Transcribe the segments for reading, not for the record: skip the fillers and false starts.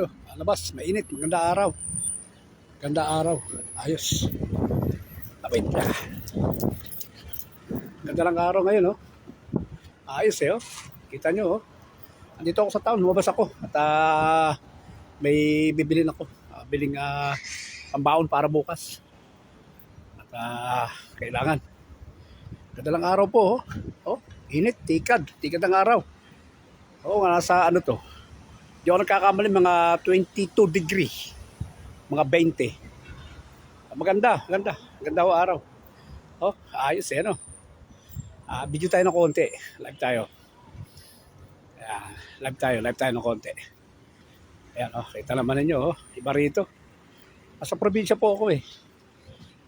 dito. Labas, mainit, maganda araw. Ganda araw. Ayos. Wait. Ganda lang araw ngayon, oh. Ayos eh, oh. Kita nyo, oh. Andito ako sa town, lumabas ako. At may bibilin ako. Biling pambaon para bukas. At kailangan. Ganda lang araw po, oh. Oh, init, tikad. Tikad ang araw. Oo, nasa ano to. Di ako nagkakamali, mga 22 degree. Mga 20. Maganda, maganda. Maganda ho araw. Oh, ayos eh, no? Video tayo ng konti. Live tayo. Ayan, live tayo ng konti. Ayan, oh, kita naman ninyo, oh. Iba rito. Nasa probinsya po ako eh.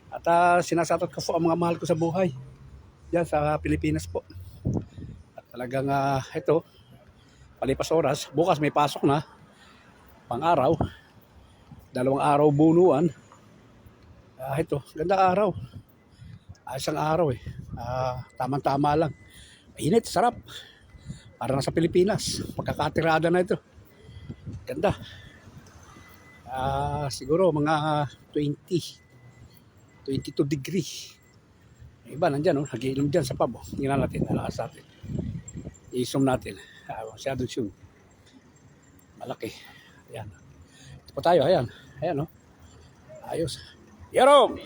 At sinasatot ko po ang mga mahal ko sa buhay. Yan, sa Pilipinas po. At talagang, ito, palipas oras. Bukas may pasok na. Pang-araw. 2 araw bunuan. Ito, ganda araw. Ayos ang araw eh. Tamang-tama lang. Init, sarap. Para nasa Pilipinas. Pagkakatirada na ito. Ganda. Siguro mga 22 degree. Yung iba nandyan, oh, nagiinom dyan sa pub. Tingnan natin, alakas natin. I-zoom natin. Masyadong zoom. Malaki. Ayan. Ito pa tayo, ayan. Ayan, oh. Ayos. Yerong!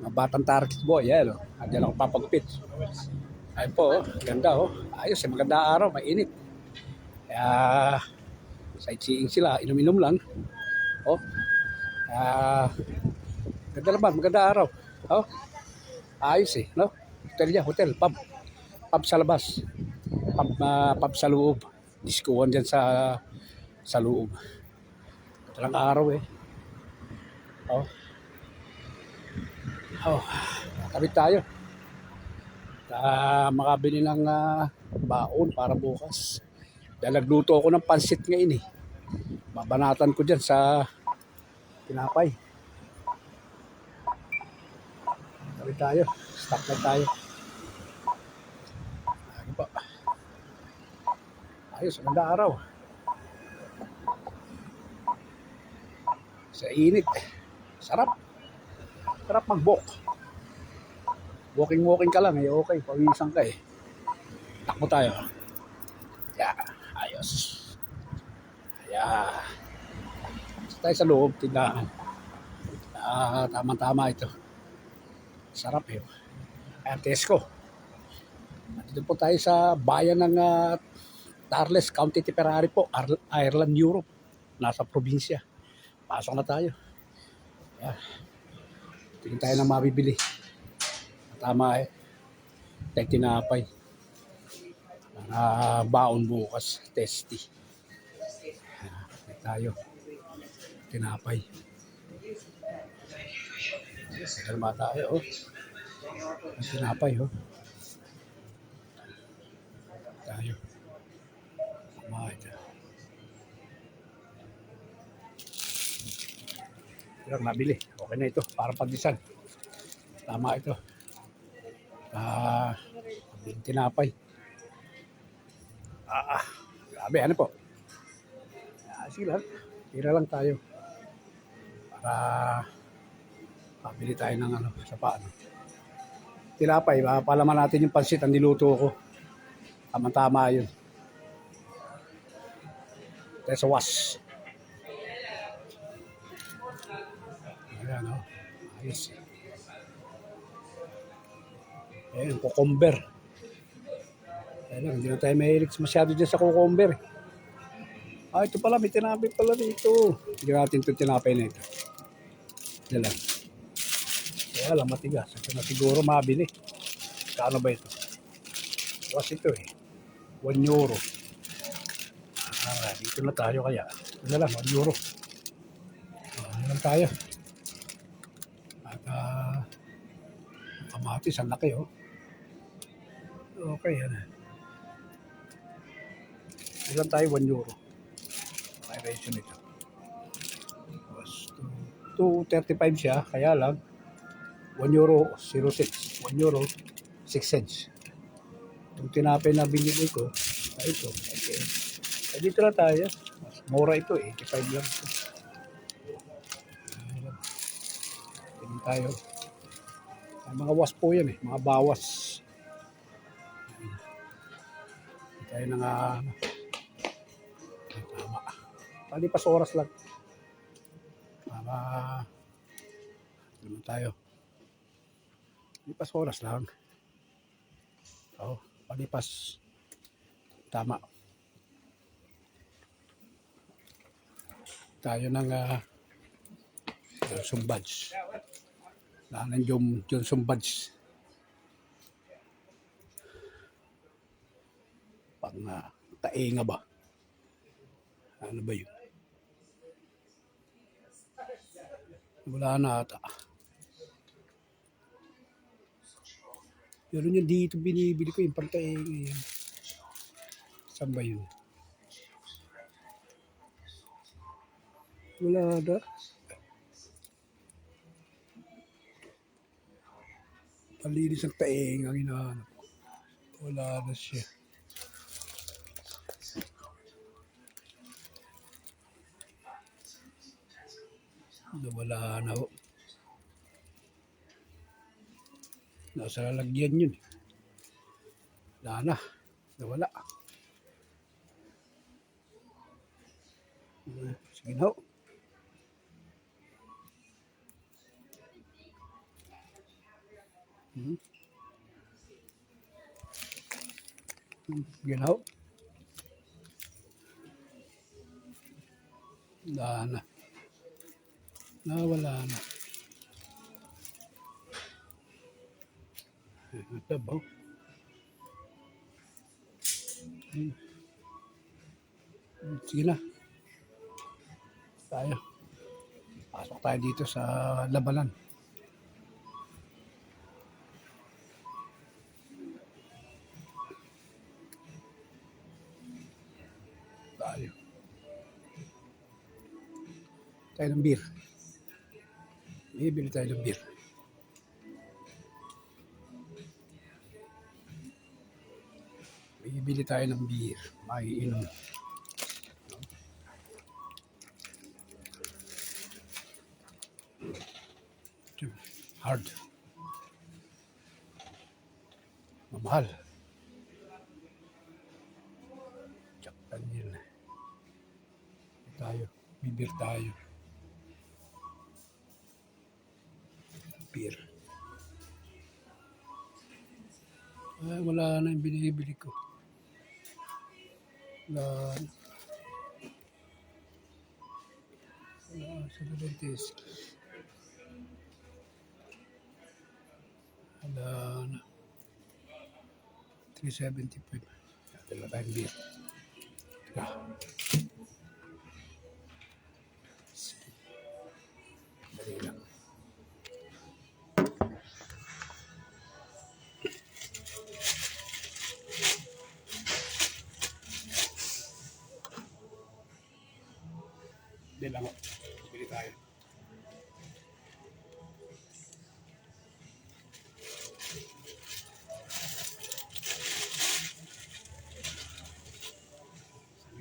Mga batang target boy, ayan, oh. Andiyan ako papagpit. Ayun po, oh. Ganda, oh. Ayos, eh. Maganda araw, mainit. Kaya, sightseeing sila, inom-inom lang. Oh. Ganda naman, maganda araw. Oh. Ayos eh, no? Hotel niya, hotel, pub. Pub sa labas. Pub sa loob. Diskuhan dyan sa loob. Ganda lang araw eh. Oh. Oh. Kapit tayo. Makabili ng baon para bukas. Dahil nagluto ako ng pansit ngayon eh. Babanatan ko dyan sa tinapay. Kapit tayo. Stock na tayo. Ano pa? Ayos, maganda araw. Sa init. Sarap. Sarap mag-walk. Walking ka lang eh. Okay, pawisan ka eh. Takbo tayo. Yeah, ayos. Yeah. Tayo sa loob, tindahan. Tama-tama ito. Sarap eh. Ayan, Tesco. Dito po tayo sa bayan ng Tarles, County Tipperary po, Ireland, Europe. Nasa probinsya. Pasok na tayo. Ayan. Tingin tayo ng mabibili. Tama eh. Tayo tinapay. Baon bukas. Testy. Tayo. Tinapay. Kalma tayo, oh. Tinapay, oh. Tayo. Tama ito. Lang nabili. Okay na ito. Para pagdisan. Tama ito. Tinapay. Grabe, ano po? Sige lang. Tira lang tayo. Para pabili tayo ng ano, sa paano. Tinapay, palaman natin yung pansit ang niluto ko. Tama-tama yun. Tayo sa was. Ayan, oh. Ayos. Ayan, cucumber. Ayan, hindi na tayo mahilig masyado dyan sa cucumber. Ito pala, may tinapay pala dito. Hindi natin ito tinapay na ito. Yan lang. Kaya lang, matigas. Ito na siguro mabili. Kaano ba ito? Was ito eh. €1. Dito na tayo kaya. Ito na lang, €1. Ano lang tayo. At kamatis, ang laki oh. Okay, yan. Ilan tayo? €1. May ratio nito. 2.35 siya, kaya lang €1.06. €1.06. Itong tinapay na binili ko, ito. Okay. Dito na tayo. Mas mura ito eh. 85 lang ito. Tingin tayo. Ay, mga was po yan eh. Mga bawas. Hindi tayo nang tama. Palipas oras lang. Tama. Naman tayo. Palipas oras lang. Oo. Palipas. Tama. Tayo ng Sumbads. Lahanan yung Sumbads. Pang tainga ba? Ano ba yun? Wala na ata. Pero yun dito binibili ko yung pang tainga yan. Saan ba yun? Wala na. Palinis ang taing ang hinahanap ko. Wala na siya. Wala na ho. Nasa lalagyan yun. Wala na. Nawala. Sige na ho. Sige na ho. Wala na. Nawala na. Ito ba? Sige na. Tayo. Pasok tayo dito sa labanan. Tayo. Tayo ng beer. Bibili tayo ng beer. Bibili tayo ng beer. Maiinom. Hard. Mamahal. Jack Daniel. Tayo. Bibir tayo. Beer. Ay, wala na yung binibili ko. Wala. Wala sa Laurentiis. Wala na. 375. Dala tayong beer. Dali lang. Dali lang. Bili tayo.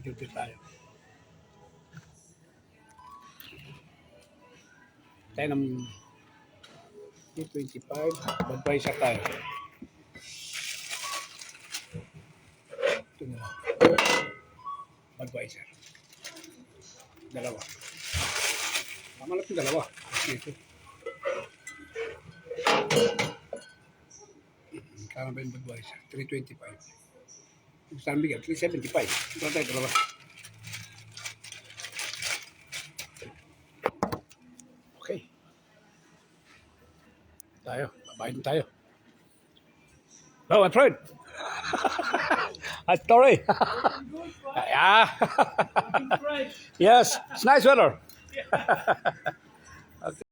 Bigyan tayo. Tayo ng 25. Budweiser tayo. Ito na lang. Budweiser. Dalawa. Mamalap yung dalawa. Ito. Kaya ba yung Budweiser? 325. Saan bigyan? 375. Ito tayo dalawa. Okay. Tayo. Babayad tayo. Hello, my friend. Story. Yeah. Yes, it's nice weather.